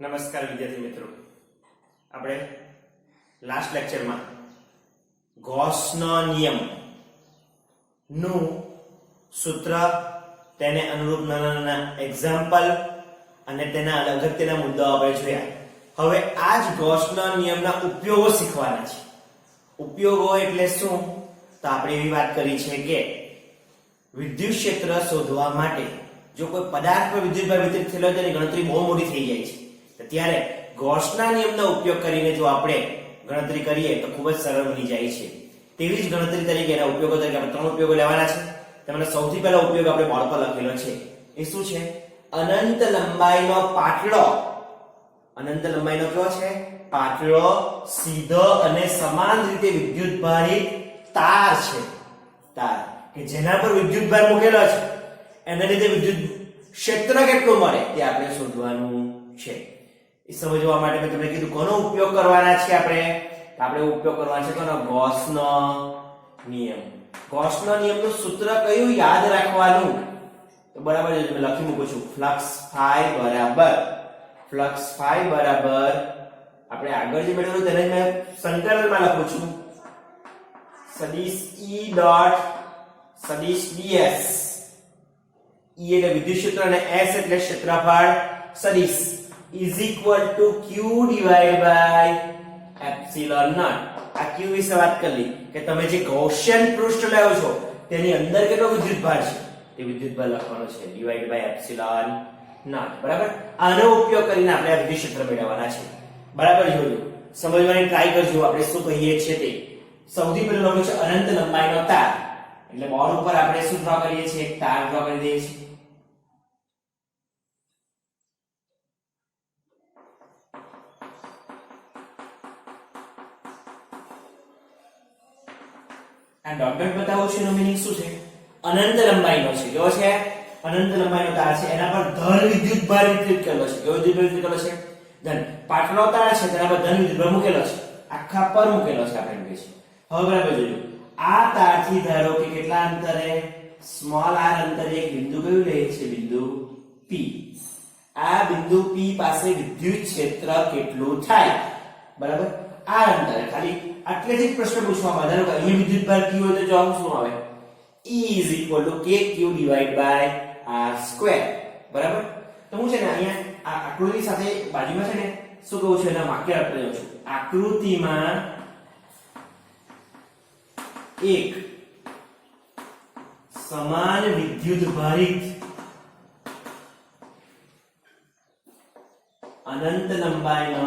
નમસ્કાર વિદ્યાર્થી મિત્રો, આપણે લાસ્ટ લેક્ચરમાં ગૌસનો નિયમ નું સૂત્ર, તેને અનુરૂપ નાના નાના એક્ઝામ્પલ અને તેના અગત્યના મુદ્દાઓ આપણે જોયા. હવે આ જ ગૌસના નિયમના ઉપયોગો શીખવાના છે. ઉપયોગો એટલે શું? તો આપણે એવી વાત કરી છે કે વિદ્યુત ક્ષેત્ર શોધવા માટે જો કોઈ પદાર્થ પર વિદ્યુતભાર વિતરિત થયેલો હોય તેની ગણતરી બહુ મોટી થઈ જાય છે. ત્યારે ગૌસના નિયમનો ઉપયોગ કરીને જો આપણે ગણતરી કરીએ તો ખૂબ જ સરળ બની જાય છે. તેવી જ ગણતરી તરીકે એના ઉપયોગો તરીકે આપણે ત્રણ ઉપયોગો લેવાના છે. તેમાંનો સૌથી પહેલો ઉપયોગ આપણે બોર્ડ પર લખેલો છે. એ શું છે? અનંત લંબાઈનો પાતળો, અનંત લંબાઈનો કયો છે? પાતળો, સીધો અને સમાન રીતે વિદ્યુતભારિત તાર છે. તાર કે જેના પર વિદ્યુતભાર મૂકેલો છે એના લીધે વિદ્યુત ક્ષેત્ર કેટલું મળે તે આપણે શોધવાનું છે. એ સમજવા માટે મેં તમને કીધું કોનો ઉપયોગ કરવાના છે. આપણે ઉપયોગ કરવાનો છે કોનો? ગૌસનો નિયમ. ગૌસનો નિયમનું સૂત્ર કયું યાદ રાખવાનું? તો બરાબર મેં લખી મૂકું છું. ફ્લક્સ ફાઈ બરાબર આપણે આગળ જે મેળવેલું તેને મેં સંકલનમાં લખું છું. સદિશ E ડોટ સદિશ ds. E એટલે વિદ્યુત ક્ષેત્ર અને S એટલે ક્ષેત્રફળ સદિશ is equal to q divided by epsilon naught. આ q વિશે વાત કરી કે તમે જે ગૌસિયન પૃષ્ઠ લાવો છો તેની અંદર કેટલો વિદ્યુતભાર છે તે વિદ્યુતભાર લખવાનો છે divided by epsilon naught. બરાબર? આનો ઉપયોગ કરીને આપણે આ વિદ્યુત ક્ષેત્ર મેળવવાના છે. બરાબર જોજો, સમજવાની ટ્રાય કરજો આપણે શું કહીએ છીએ તે. સૌથી પહેલું લખ્યું છે અનંત લંબાઈનો તાર. એટલે બોર્ડ ઉપર આપણે શું ડ્રો કરીએ છીએ? એક તાર ડ્રો કરી દઈએ છીએ. આ ડોટ ડોટ બતાવું છું એનો મીનિંગ શું છે? અનંત લંબાઈનો છે. કેવો છે? અનંત લંબાઈનો તાર છે. એના પર ધન વિદ્યુતભાર વિતરિત કરેલો છે. કેવો વિદ્યુતભાર વિતરિત કરેલો છે? ધન. પાતળો તાર છે તેના પર ધન વિદ્યુતભાર મૂકેલો છે. આખા પર મૂકેલો છે આપણે કહીએ છીએ. હવે બરાબર જોજો, આ તારથી ધારો કે કેટલા અંતરે? સ્મોલ r અંતરે એક બિંદુ કયું લે છે? બિંદુ P. આ બિંદુ P પાસે વિદ્યુત ક્ષેત્ર કેટલું થાય? બરાબર? આ અંતરે ખાલી આટલેથી જ પ્રશ્ન પૂછવામાં આવે. ધારો કે અહીં વિદ્યુતભાર q હોય તો જવાબ શું આવે? E is equal to kq divided by r². બરાબર? તો હું છે ને અહીંયા આ આકૃતિ સાથે બાજુમાં છે ને શું કહું છું એના વાક્ય આપી રહ્યો છું. આકૃતિમાં એક સમાન વિદ્યુતભારિત અનંત લંબાઈનો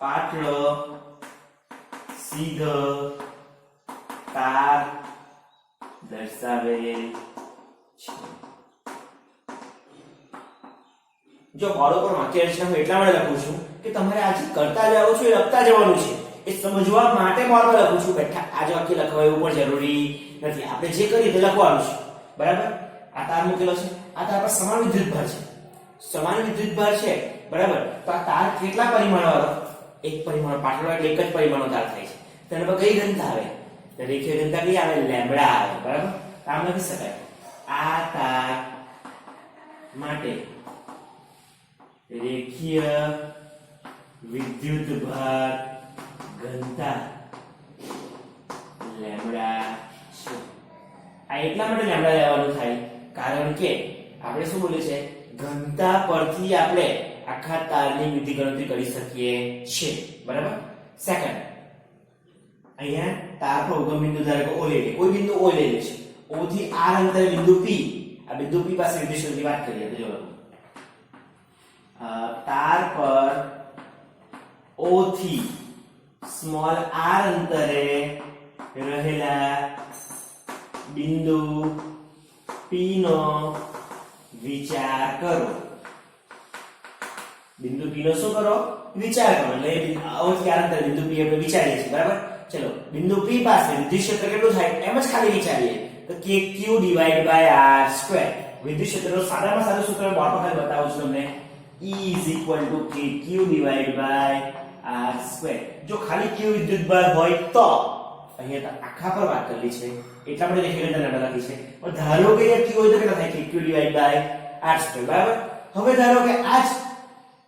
પાતળો સીધો તાર દર્શાવેલ છે. જો બોર્ડ ઉપર વાક્ય છે હું એટલા માટે લખું છું કે તમારે આજે કરતા જાઓ છો એ લખતા જવાનું છે. એ સમજવા માટે બોર્ડ પર લખું છું. બેઠા આજે વાક્ય લખવા એવું પણ જરૂરી નથી. આપણે જે કરીએ તે લખવાનું છે. બરાબર? આ તાર મૂકેલો છે. આ તાર પર સમાન વિદ્યુતભાર છે. સમાન વિદ્યુતભાર છે. બરાબર? તો આ તાર કેટલા પરિમાણો વાળો? એક પરિમાણ. પાતળો એટલે એક જ પરિમાણનો તાર થાય છે. તેના પર કઈ ઘનતા આવે? તો રેખીય ઘનતા કઈ આવે? લેમ્બડા આવે. બરાબર? આમ લખી શકાય. આ તાર માટે રેખીય વિદ્યુતભાર ઘનતા લેમ્બડા છે. આ એટલા માટે લેમ્બડા લેવાનું થાય કારણ કે આપણે શું બોલ્યું છે? ઘનતા પરથી આપણે આખા તારની વિદ્યુત ગણતરી કરી શકીએ છીએ. બરાબર? સેકન્ડ, અહીંયા તાર પર ઉગમ બિંદુ ધારો કે O લે લે. કોઈ બિંદુ O લે લે છે. O થી r અંતરે બિંદુ P. આ બિંદુ P પાસે વિદ્યુત ક્ષેત્રની વાત કરીએ તો જો તાર પર O થી સ્મોલ r અંતરે રહેલા બિંદુ P નો વિચાર કરો. બિંદુ P નો શું કરો? વિચાર કરો. એટલે O થી r અંતરે બિંદુ P આપણે વિચારીએ છીએ. બરાબર? ચલો, બિંદુ P પાસે વિદ્યુત ક્ષેત્ર કેટલું થાય એમ જ ખાલી વિચારીએ તો kq divided by r². વિદ્યુત ક્ષેત્રનું સાદામાં સાદું સૂત્ર બોર્ડ પર ખાલી બતાવું છું તમને. E is equal to kq divided by r². જો ખાલી q વિદ્યુતભાર હોય તો અહીંયા આખા પર વાત કરેલી છે એટલા માટે રેખીય ઘનતા લેમ્બડા લખી છે. પણ ધારો કે q હોય તો કેટલા થાય? kq divided by r², બરાબર. હવે ધારો કે આ જ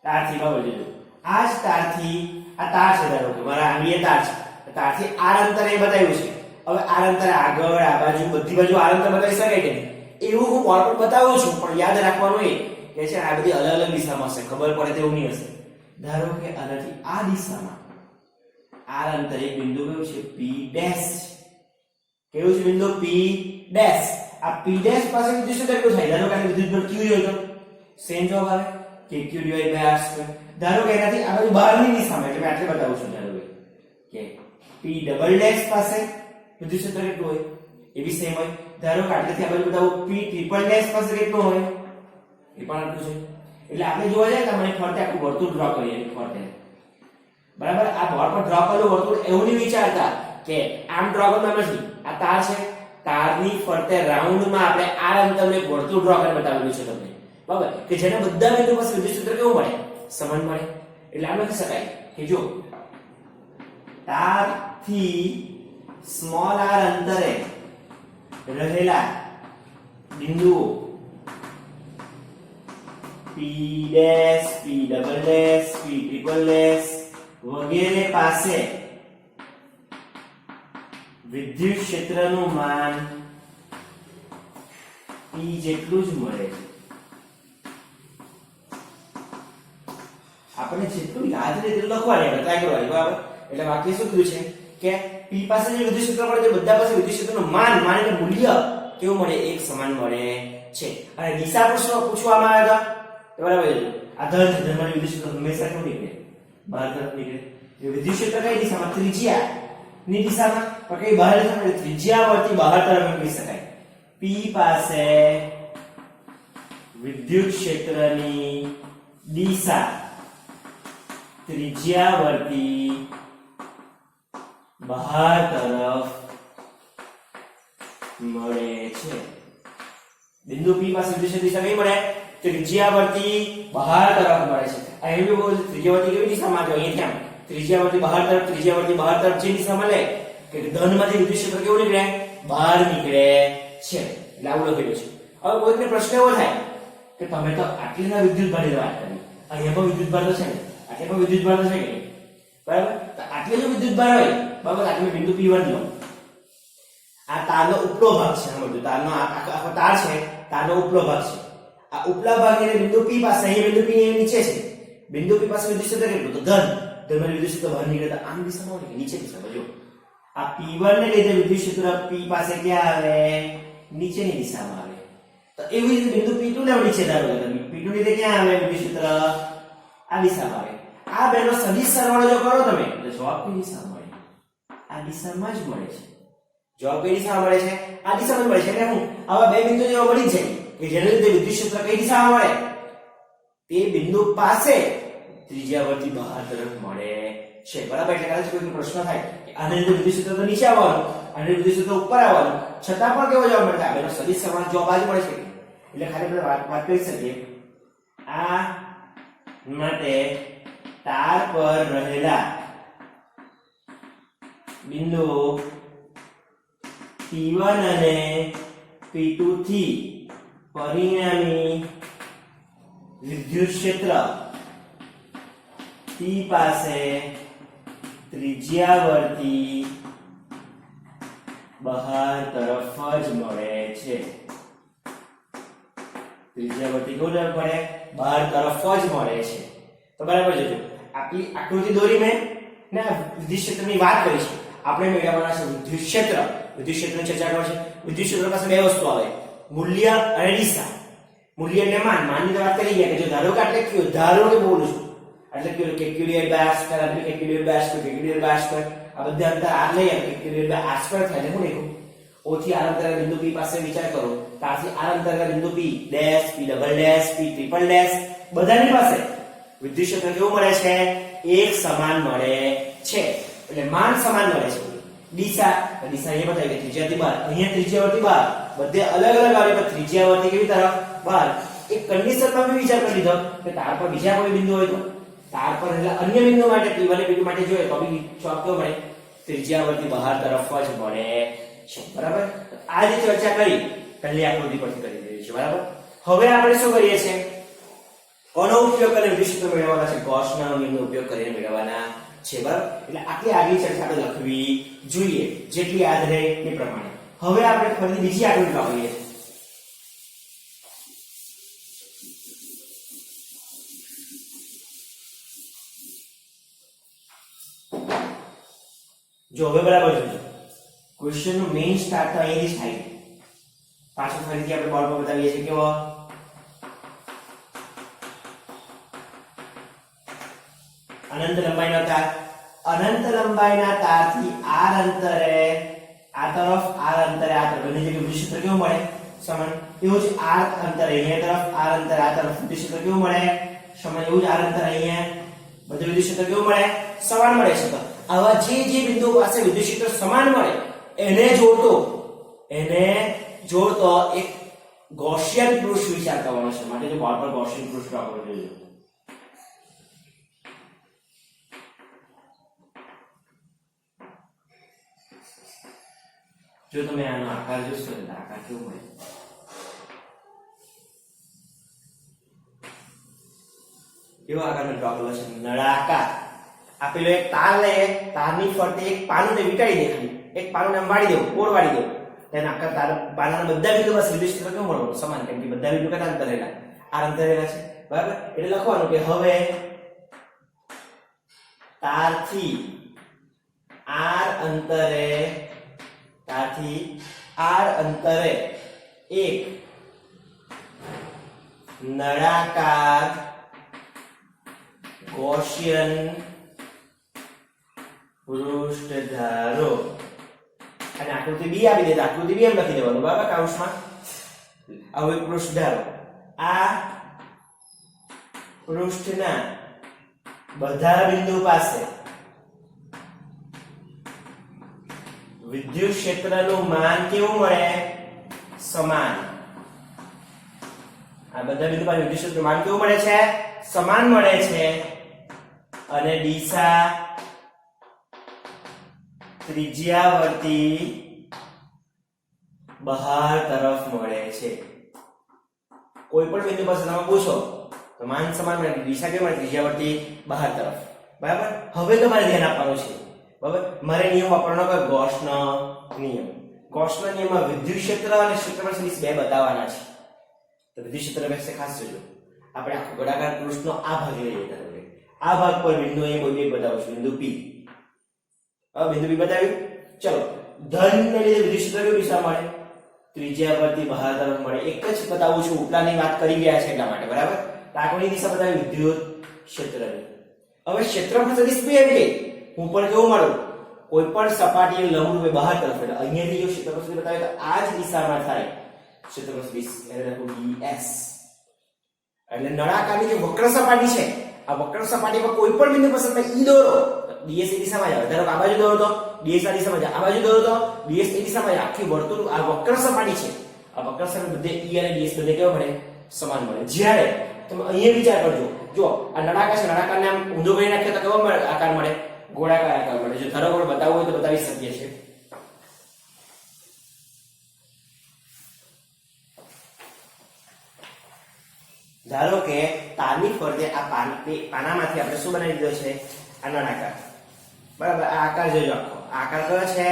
તારથી બરાબર જોજો, આ જ તારથી આ તાર છે, ધારો કે મારા આંગળીએ તાર છે, તારથી r અંતર એ બતાવ્યું છે. હવે r અંતર આગળ આ બાજુ બધી બાજુ r અંતર બતાવી શકાય કે નહીં, એવું હું બોર્ડ પર બતાવું છું, પણ યાદ રાખવાનું એ કે છે આ બધી અલગ અલગ દિશામાં હશે, ખબર પડે તેવું નહીં હશે. ધારો કે આનાથી આ દિશામાં r અંતર એક બિંદુ કયું છે p ડેશ, કેવું છે બિંદુ p ડેશ. આ p ડેશ પાસે વિદ્યુત ક્ષેત્ર કેટલું થાય? ધારો કે આની વિદ્યુત બળ q હોય તો સેમ જવાબ આવે કે q r². ધારો કે એનાથી આ બાજુ બહારની દિશામાં, એટલે મેં આટલે બતાવું છું, ધારો કે p ડબલ ડેશ પાસે વિદ્યુત ક્ષેત્ર કેટલું હોય એ બી સેમ હોય. ધારો કે આટલેથી આ બાજુ બતાવું p ટ્રિપલ ડેશ પાસે કેટલું હોય એ પણ આટલું છે. એટલે આપણે જોવા જાય તો મને ફરતે આખું વર્તુળ ડ્રો કરીએ ફરતે, બરાબર. આ બોર્ડ પર ડ્રો કરેલું વર્તુળ એવું નહીં વિચારતા કે આમ ડ્રો કરવાનું નથી. આ તાર છે, તારની ફરતે રાઉન્ડમાં આપણે આ અંતરનું એક વર્તુળ ડ્રો કરીને બતાવેલું છે તમને, બરાબર, કે જેના બધા બિંદુ પાસે વિદ્યુત ક્ષેત્ર કેવું મળે? સમાન મળે. એટલે આમ લખી શકાય કે જો તારથી સ્મોલ r અંતરે રહેલા બિંદુઓ p dash, p double dash, p triple dash વગેરે પાસે વિદ્યુત ક્ષેત્રનું માન p જેટલું જ મળે છે. આપણે જેટલું યાદ રહે તેટલું લખવાનું, ટ્રાય કરવાની, બરાબર. એટલે વાક્ય શું કીધું છે કે p પાસે જે વિદ્યુત ક્ષેત્ર મળે છે બધા પાસે વિદ્યુત ક્ષેત્રનું માન એટલે મૂલ્ય કેવું મળે? એક સમાન મળે છે. અને દિશા પૂછવામાં આવ્યા હતા, બરાબર. આ ધન વિદ્યુત ક્ષેત્ર હંમેશા કેવું નીકળે? બહાર તરફ નીકળે. એ વિદ્યુત ક્ષેત્ર કઈ દિશામાં? ત્રિજ્યા ની દિશામાં. પણ કઈ બહાર દિશામાં? ત્રિજ્યા વળતી બહાર તરફ નીકળી શકાય. p પાસે વિદ્યુત ક્ષેત્રની દિશા ત્રિજ્યાવર્તી બહાર તરફ મળે છે. બિંદુ p પાસે વિદ્યુત દિશા કઈ મળે? ત્રિજ્યાવર્તી બહાર તરફ મળે છે. આ એવું બોલ, ત્રિજ્યાવર્તી કેવી દિશામાં? જો અહીંયા કેમ ત્રિજ્યાવર્તી બહાર તરફ જે દિશા મળે કે ધનમાંથી વિદ્યુત ક્ષેત્ર કેવું નીકળે? બહાર નીકળે છે. એટલે આવું લખેલું છે. હવે કોઈને પ્રશ્ન એવો થાય કે તમે તો આટલીના વિદ્યુત ભારની વાત કરી, અહીંયા પણ વિદ્યુત ભાર તો છે ને, આટલે પણ વિદ્યુત ભાર તો છે કે નહીં, બરાબર. તો આટલે જો વિદ્યુત ભાર હોય, બરાબર, આટલે બિંદુ p1 લો. આ તારનો ઉપલો ભાગ છે, સમજો. તારનો આખો તાર છે, તારનો ઉપલો ભાગ છે. આ ઉપલા ભાગને બિંદુ p પાસે, અહીં બિંદુ p ની નીચે છે. બિંદુ p પાસે વિદ્યુત ક્ષેત્ર કેટલું? તો ધન વિદ્યુત ક્ષેત્ર બહાર નીકળે તો આમ દિશામાં હોય કે નીચે દિશામાં? જો આ p1 ને લીધે વિદ્યુત ક્ષેત્ર p પાસે ક્યાં આવે? નીચેની દિશામાં આવે. તો એવી રીતે બિંદુ p2 ને નીચે ધારો કે p2 ને લીધે ક્યાં આવે વિદ્યુત ક્ષેત્ર? આ દિશામાં આવે. આ બેનો સદિશ સરવાળો જો કરો તમે તો જવાબ કઈ દિશામાં મળે? આ દિશામાં જ મળે છે. જવાબ કઈ દિશામાં મળે છે? આ દિશામાં મળે છે. એટલે હું આવા બે બિંદુ જેવા મળી જાય કે જેને લીધે વિદ્યુત ક્ષેત્ર કઈ દિશામાં મળે? તે બિંદુ પાસે ત્રિજ્યાવર્તી બહાર તરફ મળે છે, બરાબર. એટલે કદાચ કોઈ પ્રશ્ન થાય કે આને લીધે વિદ્યુત ક્ષેત્ર તો નીચે આવવાનું, આને લીધે વિદ્યુત ક્ષેત્ર ઉપર આવવાનું, છતાં પણ કેવો જવાબ મળે? આ બેનો સદિશ સરવાળો જવાબ આ જ મળે છે. એટલે ખાલી આપણે વાત કરી શકીએ આ માટે તાર પર રહેલા બિંદુઓ p1 અને p2 થી પરિણામી વિદ્યુત ક્ષેત્ર p પાસે ત્રિજ્યાવર્તી બહાર તરફ જ મળે છે. ત્રિજ્યાવર્તી કેવું તરફ મળે? બહાર તરફ જ મળે છે. તો બરાબર જોજો, આપણી આકૃતિ દોરી મેં ને વિદ્યુત ક્ષેત્રની વાત કરી છે. આપણે મેળવવાના છે વિદ્યુત ક્ષેત્ર. વિદ્યુત ક્ષેત્રની ચર્ચા કરી છે. વિદ્યુત ક્ષેત્ર પાસે બે વસ્તુ આવે, મૂલ્ય અને દિશા. મૂલ્ય એટલે માનની વાત કરી ગયા કે જો ધારો કે આટલે કયો, ધારો કે બોલું છું એટલે કયો કે q/r² એટલે કે q/r², આ બધા અંતર r લઈએ કે q/r² થાય. હું લખું o થી r અંતરના બિંદુ p પાસે વિચાર કરો, ત્યાંથી r અંતરના બિંદુ p dash, p double dash, p triple dash બધાની પાસે વિદ્યુત ક્ષેત્ર કેવું મળે છે? એક સમાન મળે છે. એટલે માન સમાન મળે છે. દિશા અહીંયા બતાવી કે ત્રિજ્યાથી બહાર, અહીંયા ત્રિજ્યાવર્તી બહાર, બધે અલગ અલગ આવે તો ત્રિજ્યાવર્તી કેવી તરફ? બહાર. એક કન્ડિશનમાં બી વિચાર કરી લીધો કે તાર પર બીજા કોઈ બિંદુ હોય તો તાર પર એટલે અન્ય બિંદુ માટે p1 અને p2 માટે જોઈએ તો બી જવાબ કેવો મળે? ત્રિજ્યાવર્તી બહાર તરફ જ મળે છે, બરાબર. આ જે ચર્ચા કરી પહેલી આકૃતિ પરથી કરી દીધી છે, બરાબર. હવે આપણે શું કરીએ છીએ? કોનો ઉપયોગ કરીને વિદ્યુત ક્ષેત્ર મેળવવાના છે? ગૌસના નિયમનો ઉપયોગ કરીને મેળવવાના છે. બરાબર? એટલે આટલી આગલી ચર્ચા આપણે લખવી જોઈએ, જેટલી યાદ રહે એ પ્રમાણે. હવે આપણે ફરી બીજી આકૃતિ લાવીએ. જો હવે બરાબર જોજો. ક્વેશ્ચન નું મેઇન સ્ટાર્ટ તો અહીંથી જ થાય. પાછળ ફરીથી આપણે બોર્ડ પર બતાવીએ છીએ કેવો અનંત લંબાઈનો તાર. અનંત લંબાઈના તારથી r અંતરે આ તરફ r અંતરે આ તરફ બંને જગ્યાએ વિદ્યુત ક્ષેત્ર કેવું મળે? સમાન. એવું જ r અંતરે અહીંયા તરફ r અંતરે આ તરફ વિદ્યુત ક્ષેત્ર કેવું મળે? સમાન. એવું જ r અંતરે અહીંયા બધું વિદ્યુત ક્ષેત્ર કેવું મળે? સમાન મળે છે. આવા જે બિંદુ પાસે વિદ્યુત ક્ષેત્ર સમાન મળે એને જોડતો એક ગૌસિયન પૃષ્ઠ વિચાર કરવાનો છે. માટે જો બોર્ડ પર ગૌસિયન પૃષ્ઠ આપણે જોઈએ. જો તમે આનો આકાર જોશો તો આકાર કેવો મળે? કેવો આકારનો ડ્રો કર્યો છે? નળાકાર. આપેલો એક તાર લઈએ, તારની ફરતે એક પાનું ને વીંટાળી દે. ખાલી એક પાનું આમ વાળી દેવું, કોર વાળી દેવું. તેના આકાર તાર પાનાના બધા બિંદુ પાસે વિદ્યુત ક્ષેત્ર કેવું મળવાનું? સમાન. કેમ કે બધા બિંદુ કેટલા અંતરેલા? r અંતરેલા છે. બરાબર? એટલે લખવાનું કે હવે તારથી r અંતરે એક નળાકાર ગૌસિયન પૃષ્ઠ ધારો. અને આકૃતિ બી આપી દે તો આકૃતિ બી એમ લખી દેવાનું. બરાબર? કૌંસમાં આવું એક પૃષ્ઠ ધારો. આ પૃષ્ઠના બધા બિંદુ પાસે વિદ્યુત ક્ષેત્રનું માન કેવું મળે? સમાન. આ બધા બિંદુ પાસે વિદ્યુત ક્ષેત્રનું માન કેવું મળે છે? સમાન મળે છે. અને દિશા ત્રિજ્યાવર્તી બહાર તરફ મળે છે. કોઈ પણ બિંદુ પાસે તમે પૂછો તો માન સમાન મળે, દિશા કેવી મળે? ત્રિજ્યાવર્તી બહાર તરફ. બરાબર? હવે તમારે ધ્યાન આપવાનું છે. બરાબર? મારે નિયમ વાપરવાનો કે ગૌસનો નિયમ. ગૌસના નિયમમાં વિદ્યુત ક્ષેત્ર અને ક્ષેત્રફળ સદિશ બે બતાવવાના છે. તો વિદ્યુત ક્ષેત્ર વિશે ખાસ જોજો. આપણે આખો ગોળાકાર પૃષ્ઠનો આ ભાગ લઈએ. આ ભાગ પર બિંદુ અહીં કોઈ બે બતાવું છું. બિંદુ P. હવે બિંદુ P બતાવ્યું. ચલો, ધન ને લીધે વિદ્યુત ક્ષેત્ર કેવી દિશા મળે? ત્રિજ્યાવર્તી બહાર તરફ મળે. એક જ બતાવું છું, ઉપલાની વાત કરી ગયા છે એટલા માટે. બરાબર? આકૃતિ દિશા બતાવી વિદ્યુત ક્ષેત્રની. હવે ક્ષેત્રફળ સદિશ બે એટલે હું પણ કેવું મળું? કોઈ પણ સપાટીએ લંબરૂપે બહાર તરફ. એટલે અહીંયાથી જો ક્ષેત્રફળ સદિશ બતાવે તો આ જ દિશામાં થાય ક્ષેત્રફળ સદિશ. એટલે લખું ds. એટલે નળાકારની જે વક્ર સપાટી છે, આ વક્ર સપાટી પર કોઈ પણ બિંદુ પસંદ કરી ઈ દોરો તો ds એ દિશામાં જાય. ધારો કે આ બાજુ દોરો તો ds આ દિશામાં જાય, આ બાજુ દોરો તો ds એ દિશામાં જાય. આખી વર્તુળ આ વક્ર સપાટી છે. આ વક્ર સપાટી બધે e અને ds બધે કેવો મળે? સમાન મળે. જ્યારે તમે અહીંયા વિચાર કરજો, જો આ નળાકાર છે, નળાકારને આમ ઊંધો કરી નાખીએ તો કેવો આકાર મળે? ગોળાકાર આકાર મળે. જો ધારો કે બતાવવું હોય તો બતાવી શકીએ છીએ. ધારો કે તારની ફરતે આ પાનામાંથી આપણે શું બનાવી દીધો છે? આ નળાકાર. બરાબર? આ આકાર જોજો. આખો આકાર કયો છે?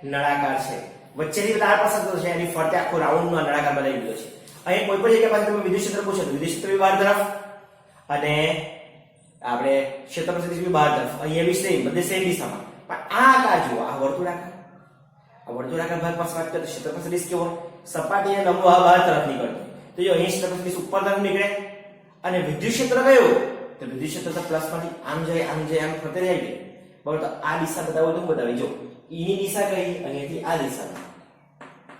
નળાકાર છે. વચ્ચેથી તાર પસાર થતો છે, એની ફરતે આખો રાઉન્ડ નો નળાકાર બનાવી દીધો છે. અહીં કોઈ પણ જગ્યા પાસે તમે વિદ્યુત ક્ષેત્ર પૂછો તો વિદ્યુત ક્ષેત્ર બી બહાર તરફ અને આપણે ક્ષેત્રફળ સદિશ બી બહાર તરફ. અહીંયા બી સેમ, બધે સેમ દિશામાં. પણ આ આકાર જુઓ, આ વર્તુળાકાર. આ વર્તુળાકાર ભાગ પાસે વાત કરીએ તો ક્ષેત્રફળ સદિશ કેવો? સપાટીને લંબ બહાર તરફ નીકળતો. તો જો અહીં ક્ષેત્રફળ સદિશ ઉપર તરફ નીકળે અને વિદ્યુત ક્ષેત્ર કયો? તો વિદ્યુત ક્ષેત્ર તો પ્લસ માંથી આમ જાય આમ ફરતે જાય કે. બરાબર? તો આ દિશા બતાવો તો બતાવી. જો E ની દિશા કઈ? અહીંયાથી આ દિશામાં.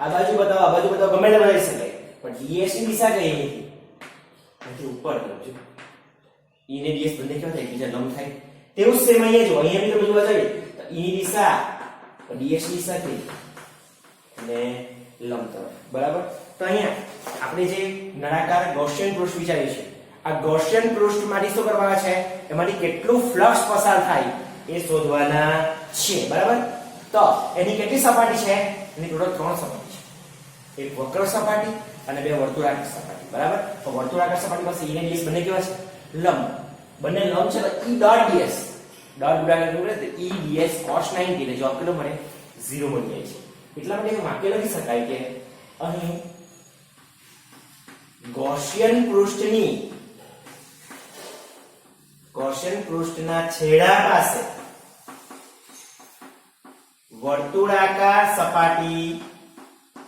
આ બાજુ બતાવો, આ બાજુ બતાવો, ગમે તે બતાવી શકાય. પણ ds ની દિશા કઈ? અહીંથી ઉપર તરફ. જો E ને ds બંને કેવા થાય? બીજા લંબ થાય. તેવું સેમ અહીંયા જો, અહીંયા બી તમે જોવા જઈએ તો E ની દિશા ds ની દિશા કઈ? અને લંબ તરફ. બરાબર? તો અહીંયા આપણે જે નળાકાર ગૌસિયન પૃષ્ઠ વિચાર્યું છે, આ ગૌસિયન પૃષ્ઠમાંથી શું કરવાના છે? એમાંથી કેટલું ફ્લક્સ પસાર થાય એ શોધવાના છે. બરાબર? તો એની કેટલી સપાટી છે? એની ટોટલ 3 સપાટી છે. એક વક્ર સપાટી અને બે વર્તુળાકાર સપાટી, બરાબર? તો વર્તુળાકાર સપાટી પાસે E અને ds બંને કેવા છે? લંબ. બંને લંબ છે તો E ડોટ ds ડોટ ગુણાકાર કરે તો E ds cos 90 એટલે જવાબ કેટલો મળે? 0 મળી જાય છે. એટલા માટે વાક્ય લખી શકાય કે અહીં ગૌસિયન પૃષ્ઠના છેડા પાસે વર્તુળાકાર સપાટી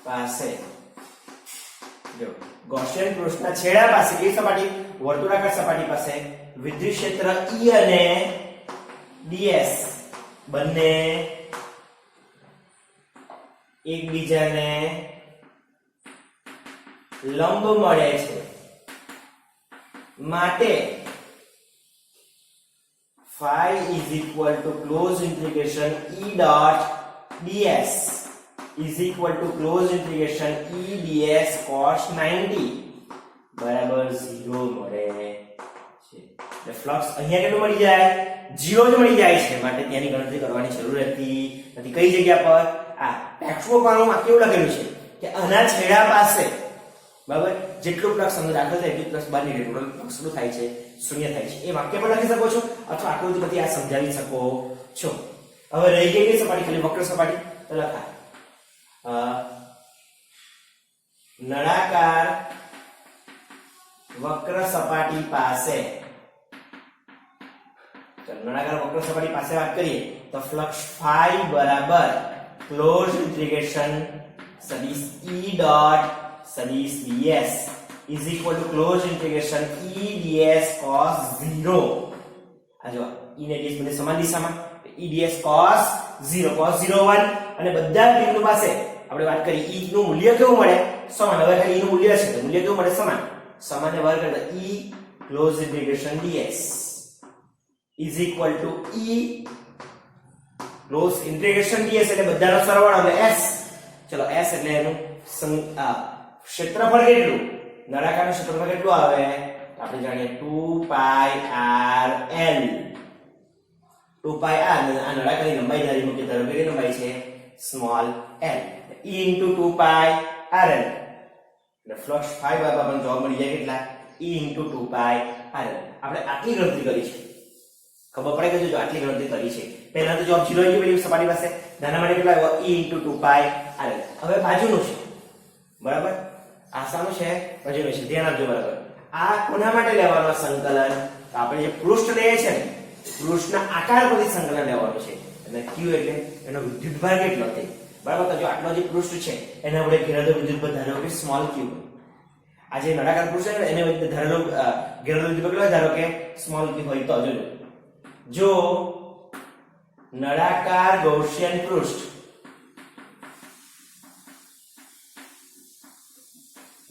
પાસે જો ગૌસિયન પૃષ્ઠના છેડા પાસે કઈ સપાટી? વર્તુળાકાર સપાટી પાસે વિદ્યુત ક્ષેત્ર E અને ds બંને એકબીજાને લંબ મળે છે, માટે phi is equal to close integration E dot ds is equal to close integration E ds cos 90 બરાબર 0 મળે છે. એટલે ફ્લક્સ અહીંયા કેટલું મળી જાય? 0 જ મળી જાય છે, માટે તેની ગણતરી કરવાની જરૂર નથી. કઈ જગ્યા પર? આ ટેક્સ્ટબુક માં કેવું લખેલું છે કે આના છેડા પાસે, બરાબર, જેટલું ફ્લક્સ અંદર દાખલ થાય એટલું ફ્લક્સ બહાર નીકળે, ટોટલ ફ્લક્સ શું થાય છે? શૂન્ય થાય છે. એ વાક્ય પણ લખી શકો છો અથવા આકૃતિ પરથી આ સમજાવી શકો છો. હવે રહી ગઈ કઈ સપાટી? ખાલી વક્ર સપાટી. તો લખા નળાકાર વક્ર સપાટી પાસે, તો નળાકાર વક્ર સપાટી પાસે વાત કરીએ તો ફ્લક્સ phi બરાબર ક્લોઝ ઇન્ટિગ્રેશન સદિશ E ડોટ સદિશ ds is equal to close integration E ds cos 0. આ જો E ને ds બંને સમાન દિશામાં, E ds cos 0 1 અને બધા બિંદુ પાસે આપણે વાત કરી E નું મૂલ્ય કેવું મળે? સમાન. હવે ખાલી E નું મૂલ્ય છે તો મૂલ્ય કેવું મળે? સમાન. સમાનને વર્ગ કરતા E close integration ds is equal to E close integration ds એટલે બધાનો સરવાળો એટલે s. ચલો s એટલે એનું ક્ષેત્રફળ કેટલું? નળાકારનું ક્ષેત્રફળ કેટલું આવે? આપણે જાણીએ 2 pi r l. 2 pi r આ નળાકારની લંબાઈ ધારી મૂકીએ, ધારો કે લંબાઈ છે small l, E into 2 pi r l. એટલે ફ્લક્સ phi બરાબર આપણને જવાબ મળી જાય કેટલા? E into 2 pi r l. આપણે આટલી ગણતરી કરી છે, ખબર પડે કે જો આટલી ગણતરી કરી છે. પહેલા તો જવાબ 0 આવી ગયો સપાટી પાસે, નાના માટે કેટલા આવ્યો? E into 2 pi r l. હવે બાજુનું છે, બરાબર, આસાનું છે, બાજુનું છે, ધ્યાન આપજો. બરાબર, આ કોના માટે લેવાનો સંકલન? તો આપણે જે પૃષ્ઠ લે છે ને, પૃષ્ઠના આકાર પરથી સંકલન લેવાનું છે. અને q એટલે એનો વિદ્યુતભાર કેટલો છે, બરાબર? તો જો આટલો જે પૃષ્ઠ છે એને આપણે ઘેરાતો વિદ્યુતભાર ધારો કે સ્મોલ q. આ જે નળાકાર પૃષ્ઠ છે એને ધારેલો ઘેરાતો વિદ્યુતભાર કેટલો ધારો કે સ્મોલ q હોય તો જો નળાકાર ગૌસિયન પૃષ્ઠ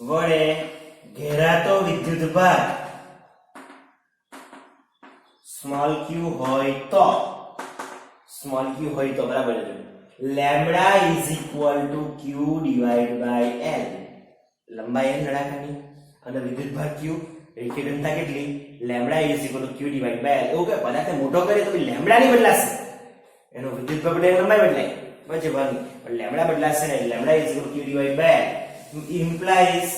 વડે ઘેરાતો વિદ્યુતભાર સ્મોલ q હોય તો, બરાબર છે, lambda is equal to q divide by l. લંબાઈ n નળાકારની અને વિદ્યુતભાર q, રેખીય ઘનતા કેટલી? Lambda is equal to q divide by l. એવું કે પદાર્થને મોટો કરીએ તો લેમ્બડા નહીં બદલાશે, એનો વિદ્યુતભાર બદલાય, લંબાઈ બદલાય, બચે ભાગની, પણ લેમ્બડા બદલાશે ને. Lambda is equal to q divide by l implies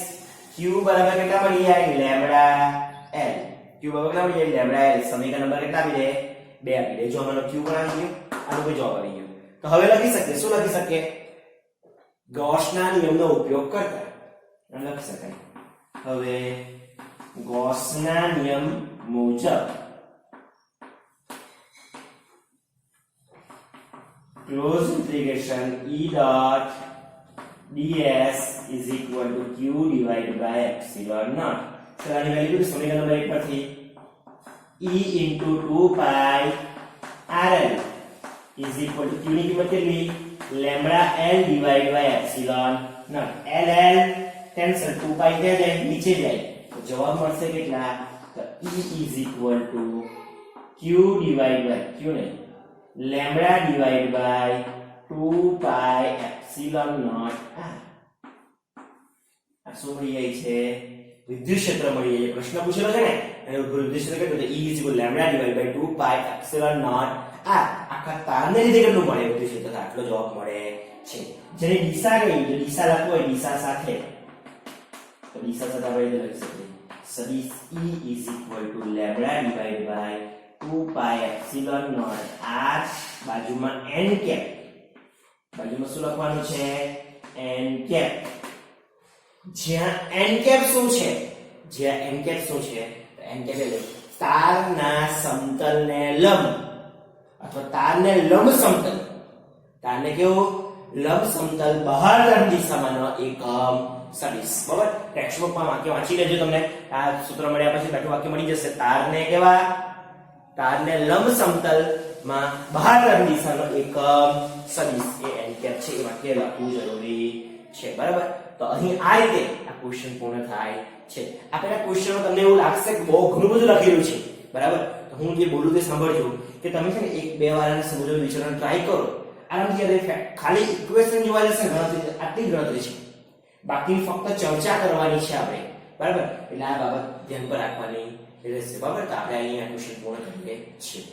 q બરાબર કેટલા મળી જાય? Lambda l. q બરાબર કેટલા મળી જાય? Lambda l. સમીકરણ નંબર કેટલા આપી દે? 2 આપી દે. જો આનો q પણ આવી ગયો, આનો કોઈ જવાબ આવી ગયો. તો હવે લખી શકીએ, શું લખી શકીએ? ગૌસના નિયમનો ઉપયોગ કરતા લખી શકાય. હવે ગૌસના નિયમ મુજબ close integration E dot ds is equal to q divided by epsilon naught. તો આની વેલ્યુ સમીકરણ નંબર 1 પરથી E into 2 pi rl is equal to q ની કિંમત કેટલી? Lambda l divided by epsilon naught. l cancel, 2 pi ત્યાં જાય, નીચે જાય, તો જવાબ મળશે કેટલા? તો E is equal to q divided by q નહીં, lambda divided by 2 pi epsilon naught r. આ શું મળી જાય છે? વિદ્યુત ક્ષેત્ર મળી જાય. પ્રશ્ન પૂછેલો છે ને, અને વિદ્યુત ક્ષેત્ર કેટલું? E is equal to lambda divided by 2 pi epsilon naught r. આખા તારને લીધે કેટલું મળે વિદ્યુત ક્ષેત્ર? આટલો જવાબ મળે છે. જેની દિશા કઈ જો દિશા લખો હોય દિશા સાથે તો દિશા સાથે આપણે લખી શકીએ સદિશ E is equal to lambda divided by 2 pi epsilon naught r બાજુમાં n cap બાજુમાં શું લખવાનું છે n cap જ્યાં n cap શું છે જ્યાં n cap શું છે તો n cap એટલે તારના સમતલને લંબ અથવા તારને લંબ સમતલ તારને કેવું લંબ સમતલ બહાર તરફ દિશામાંનો એકમ સદિશ બરાબર ટેક્સ્ટબુકમાં વાક્ય વાંચી લેજો તમને આ સૂત્ર મળ્યા પછી બેઠું વાક્ય મળી જશે તારને કેવા તારને લંબ સમતલ માં બહાર તરફ દિશાનો એકમ સદિશ એ n cap છે એ વાક્ય લખવું જરૂરી છે બરાબર તો અહીં આ રીતે આ ક્વેશ્ચન પૂર્ણ થાય છે આપેલા ક્વેશ્ચનો તમને એવું લાગશે કે બહુ ઘણું બધું લખેલું છે બરાબર તો હું જે બોલું તે સાંભળજો કે તમે છે ને એક બે વાર આને સમજવાનું વિચારવાનું ટ્રાય કરો આરામથી યાદ ખાલી ઇક્વેશન જોવા જશે ગણતરી આટલી ગણતરી છે બાકી ફક્ત ચર્ચા કરવાની છે આપણે બરાબર એટલે આ બાબત ધ્યાન પર રાખવાની રહેશે બરાબર તો આપણે અહીંયા ક્વેશ્ચન પૂર્ણ કરીએ છીએ